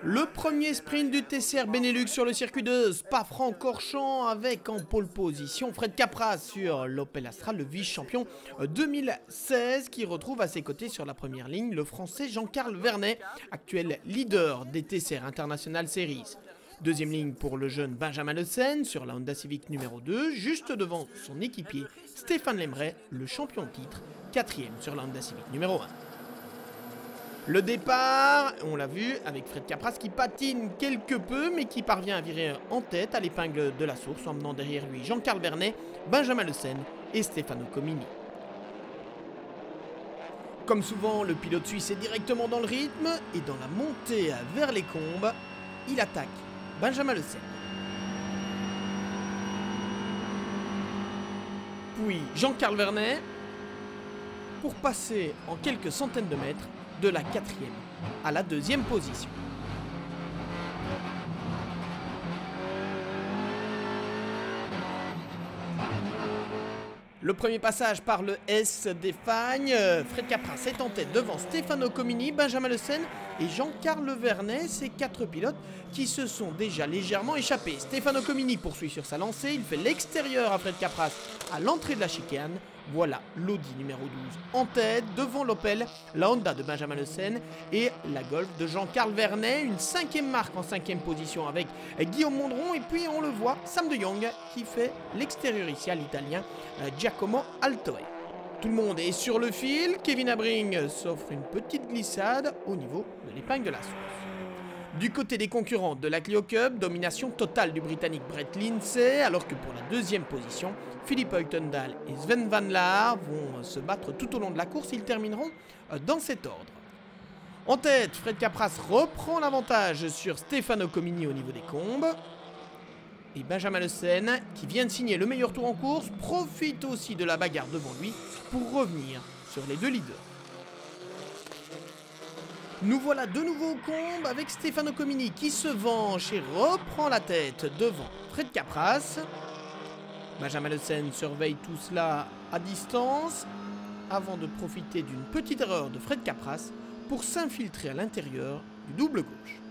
Le premier sprint du TCR Benelux sur le circuit de Spa-Francorchamps avec en pole position Fred Capraz sur l'Opel Astra, le vice-champion 2016 qui retrouve à ses côtés sur la première ligne le français Jean-Carl Vernet, actuel leader des TCR International Series. Deuxième ligne pour le jeune Benjamin Le Sen sur la Honda Civic numéro 2, juste devant son équipier Stéphane Lemray, le champion de titre, quatrième sur la Honda Civic numéro 1. Le départ, on l'a vu, avec Fred Capraz qui patine quelque peu, mais qui parvient à virer en tête à l'épingle de la source, emmenant derrière lui Jean-Carl Vernet, Benjamin Le Sen et Stefano Comini. Comme souvent, le pilote suisse est directement dans le rythme, et dans la montée vers les combes, il attaque Benjamin Le Sen. Puis Jean-Carl Vernet, pour passer en quelques centaines de mètres, de la quatrième à la deuxième position. Le premier passage par le S des Fagnes, Fred Capraz est en tête devant Stefano Comini, Benjamin Le Sen et Jean-Carl Vernet, ces quatre pilotes qui se sont déjà légèrement échappés. Stefano Comini poursuit sur sa lancée, il fait l'extérieur à Fred Capraz à l'entrée de la chicane. Voilà l'Audi numéro 12 en tête, devant l'Opel, la Honda de Benjamin Le Sen et la Golf de Jean-Carl Vernet. Une cinquième marque en cinquième position avec Guillaume Mondron. Et puis on le voit, Sam de Jong qui fait l'extérieur ici à l'Italien Giacomo Altoe. Tout le monde est sur le fil. Kevin Abring s'offre une petite glissade au niveau de l'épingle de la source. Du côté des concurrents de la Clio Cup, domination totale du Britannique Brett Lindsay, alors que pour la deuxième position, Philippe Heutendal et Sven Van Laar vont se battre tout au long de la course. Ils termineront dans cet ordre. En tête, Fred Capraz reprend l'avantage sur Stefano Comini au niveau des combes. Et Benjamin Le Sen, qui vient de signer le meilleur tour en course, profite aussi de la bagarre devant lui pour revenir sur les deux leaders. Nous voilà de nouveau au combe avec Stefano Comini qui se venge et reprend la tête devant Fred Capraz. Benjamin Le Sen surveille tout cela à distance avant de profiter d'une petite erreur de Fred Capraz pour s'infiltrer à l'intérieur du double gauche.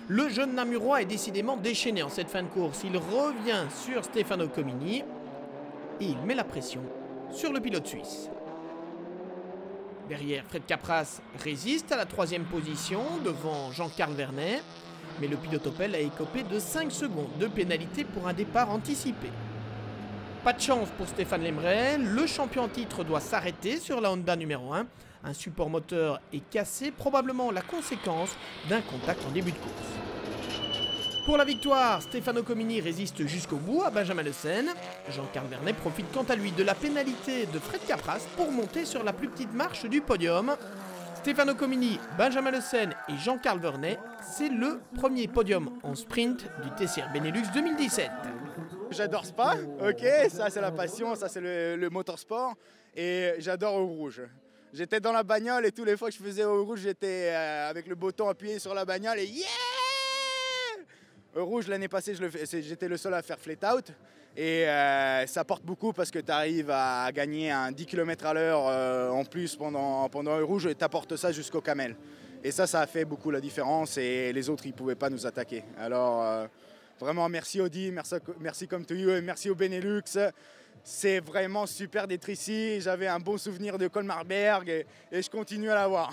Le jeune Namurois est décidément déchaîné en cette fin de course. Il revient sur Stefano Comini et il met la pression sur le pilote suisse. Derrière, Fred Capraz résiste à la troisième position devant Jean-Carl Vernet, mais le pilote Opel a écopé de 5 secondes de pénalité pour un départ anticipé. Pas de chance pour Stéphane Lemray, le champion en titre doit s'arrêter sur la Honda numéro 1. Un support moteur est cassé, probablement la conséquence d'un contact en début de course. Pour la victoire, Stefano Comini résiste jusqu'au bout à Benjamin Le Sen. Jean-Carl Vernet profite quant à lui de la pénalité de Fred Capraz pour monter sur la plus petite marche du podium. Stefano Comini, Benjamin Le Sen et Jean-Carl Vernet, c'est le premier podium en sprint du TCR Benelux 2017. J'adore Spa, ok, ça c'est la passion, ça c'est le motorsport et j'adore au rouge. J'étais dans la bagnole et toutes les fois que je faisais au rouge, j'étais avec le bouton appuyé sur la bagnole et yeah! Au rouge, l'année passée, j'étais le seul à faire flat out et ça porte beaucoup parce que tu arrives à gagner un 10 km à l'heure en plus pendant le rouge et tu apportes ça jusqu'au camel. Et ça a fait beaucoup la différence et les autres, ils ne pouvaient pas nous attaquer. Alors, vraiment, merci Audi, merci Come To You et merci au Benelux. C'est vraiment super d'être ici. J'avais un bon souvenir de Colmarberg et je continue à l'avoir.